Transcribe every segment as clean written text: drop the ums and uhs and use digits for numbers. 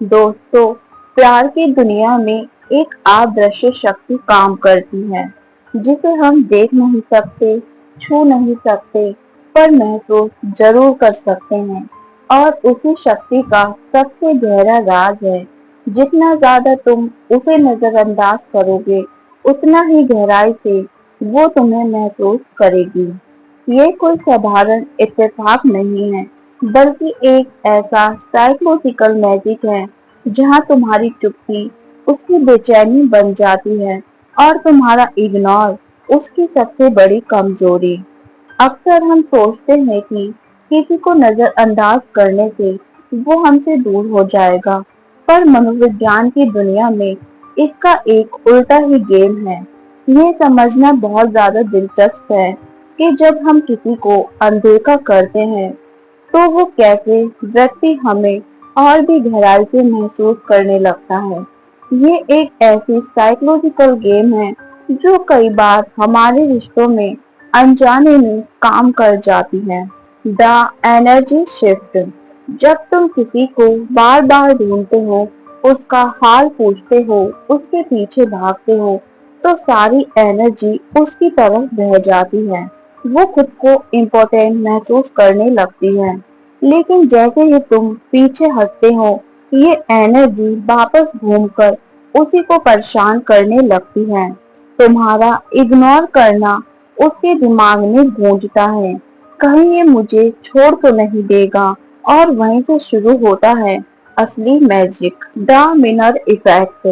दोस्तों, प्यार की दुनिया में एक अदृश्य शक्ति काम करती है, जिसे हम देख नहीं सकते, छू नहीं सकते, पर महसूस जरूर कर सकते हैं। और उसी शक्ति का सबसे गहरा राज है, जितना ज्यादा तुम उसे नजरअंदाज करोगे, उतना ही गहराई से वो तुम्हें महसूस करेगी। ये कोई साधारण इत्तेफाक नहीं है, बल्कि एक ऐसा साइकोलॉजिकल मैजिक है जहाँ तुम्हारी चुप्पी उसकी बेचैनी बन जाती है और तुम्हारा इग्नोर उसकी सबसे बड़ी कमजोरी। अक्सर हम सोचते हैं कि किसी को नजरअंदाज करने से वो हमसे दूर हो जाएगा, पर मनोविज्ञान की दुनिया में इसका एक उल्टा ही गेम है। ये समझना बहुत ज्यादा दिलचस्प है कि जब हम किसी को अनदेखा करते हैं, तो वो कैसे व्यक्ति हमें और भी गहराई से महसूस करने लगता है। ये एक ऐसी साइकोलॉजिकल गेम है जो कई बार हमारे रिश्तों में अनजाने में काम कर जाती है। The energy shift. जब तुम किसी को बार बार ढूंढते हो, उसका हाल पूछते हो, उसके पीछे भागते हो, तो सारी एनर्जी उसकी तरफ बह जाती है। वो खुद को इम्पोर्टेंट महसूस करने लगती है। लेकिन जैसे ही तुम पीछे हटते हो, ये एनर्जी वापस घूमकर उसी को परेशान करने लगती है। तुम्हारा इग्नोर करना उसके दिमाग में गूंजता है, कहीं ये मुझे छोड़ तो नहीं देगा। और वहीं से शुरू होता है असली मैजिक, द मिनर इफेक्ट।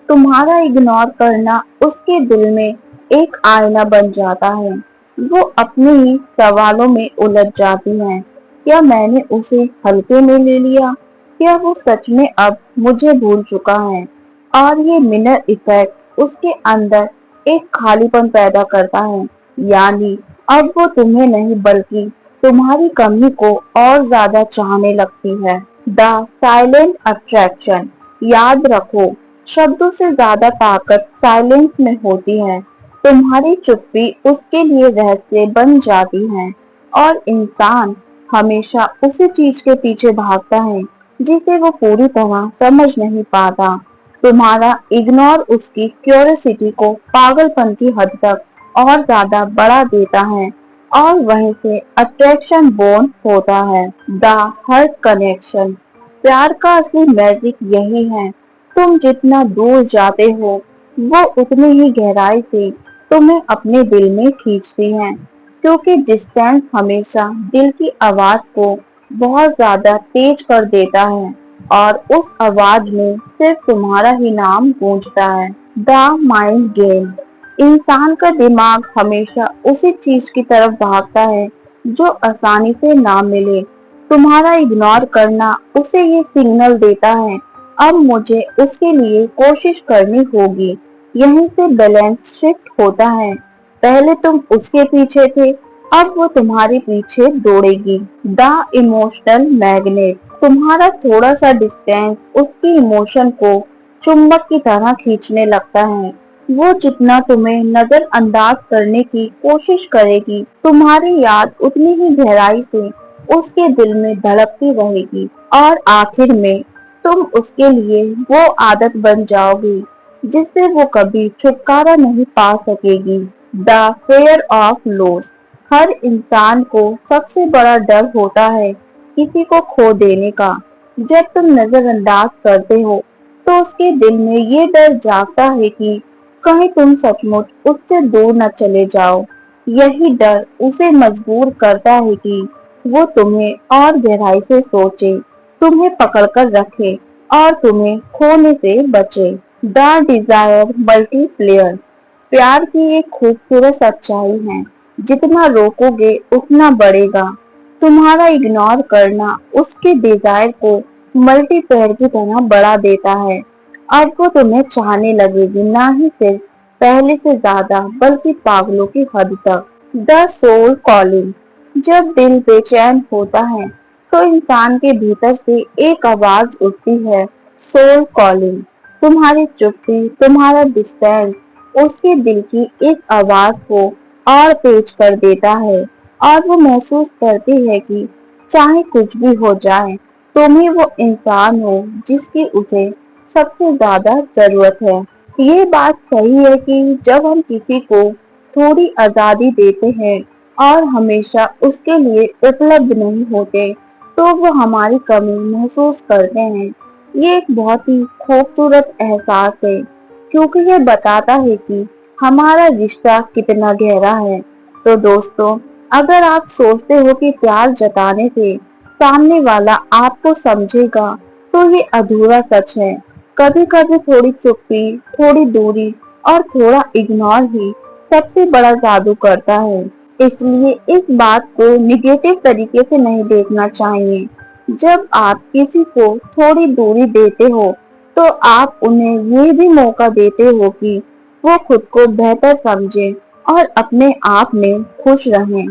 तुम्हारा इग्नोर करना उसके दिल में एक आईना बन जाता है। वो अपने ही सवालों में उलझ जाती है। क्या मैंने उसे हल्के में ले लिया? क्या वो सच में अब मुझे भूल चुका है? और ये मिनर इफेक्ट उसके अंदर एक खालीपन पैदा करता है। यानी अब वो तुम्हें नहीं, बल्कि तुम्हारी कमी को और ज्यादा चाहने लगती है। The silent attraction. याद रखो, शब्दों से ज्यादा ताकत साइलेंस में होती है। तुम्हारी चुप्पी उसके लिए रहस्य बन जाती है, और इंसान हमेशा उसी चीज के पीछे भागता है जिसे वो पूरी तरह समझ नहीं पाता। तुम्हारा इग्नोर उसकी क्यूरियोसिटी को पागलपन की हद तक और ज्यादा बढ़ा देता है, और वहीं से अट्रैक्शन बोर्न होता है। The heart connection. प्यार का असली मैजिक यही है, तुम जितना दूर जाते हो, वो उतनी ही गहराई से तुम्हें अपने दिल में खींचती है, क्योंकि डिस्टेंस हमेशा दिल की आवाज को बहुत ज्यादा तेज कर देता है, और उस आवाज में सिर्फ तुम्हारा ही नाम गूंजता है। The mind game. इंसान का दिमाग हमेशा उसी चीज की तरफ भागता है जो आसानी से ना मिले। तुम्हारा इग्नोर करना उसे ये सिग्नल देता है, अब मुझे उसके लिए कोशिश करनी होगी। यहीं से बैलेंस शिफ्ट होता है। पहले तुम उसके पीछे थे, अब वो तुम्हारे पीछे दौड़ेगी। The emotional magnet. तुम्हारा थोड़ा सा डिस्टेंस उसकी इमोशन को चुंबक की तरह खींचने लगता है। वो जितना तुम्हें नजरअंदाज करने की कोशिश करेगी, तुम्हारी याद उतनी ही गहराई से उसके दिल में धड़कती रहेगी, और आखिर में तुम उसके लिए वो आदत बन जाओगी जिससे वो कभी छुटकारा नहीं पा सकेगी। The fear of loss. हर इंसान को सबसे बड़ा डर होता है किसी को खो देने का। जब तुम नजरअंदाज करते हो, तो उसके दिल में ये डर जागता है कि कहीं तुम सचमुच उससे दूर न चले जाओ। यही डर उसे मजबूर करता है कि वो तुम्हें और गहराई से सोचे, तुम्हें पकड़कर रखे, और तुम्हें खोने से बचे। The desire multiplayer. प्यार की एक खूबसूरत सच्चाई है, जितना रोकोगे उतना बढ़ेगा। तुम्हारा इग्नोर करना उसके डिजायर को मल्टीप्लेयर की तरह बढ़ा देता है। अब वो तुम्हें चाहने लगेगी, ना ही सिर्फ पहले से ज्यादा, बल्कि पागलों की हद तक। The soul calling. जब दिल बेचैन होता है, तो इंसान के भीतर से एक आवाज उठती है, सोल कॉलिंग। तुम्हारी चुप्पी, तुम्हारा डिस्टेंस उसके दिल की एक आवाज को और तेज कर देता है, और वो महसूस करती है कि चाहे कुछ भी हो जाए, तुम ही वो इंसान हो जिसकी उसे सबसे ज्यादा जरूरत है। ये बात सही है कि जब हम किसी को थोड़ी आजादी देते हैं और हमेशा उसके लिए उपलब्ध नहीं होते, तो वो हमारी कमी महसूस करते हैं। ये एक बहुत ही खूबसूरत एहसास है, क्योंकि ये बताता है कि हमारा रिश्ता कितना गहरा है। तो दोस्तों, अगर आप सोचते हो कि प्यार जताने से सामने वाला आपको समझेगा, तो ये अधूरा सच है। कभी कभी थोड़ी चुप्पी, थोड़ी दूरी और थोड़ा इग्नोर ही सबसे बड़ा जादू करता है। इसलिए इस बात को निगेटिव तरीके से नहीं देखना चाहिए। जब आप किसी को थोड़ी दूरी देते हो, तो आप उन्हें ये भी मौका देते हो कि वो खुद को बेहतर समझें और अपने आप में खुश रहें।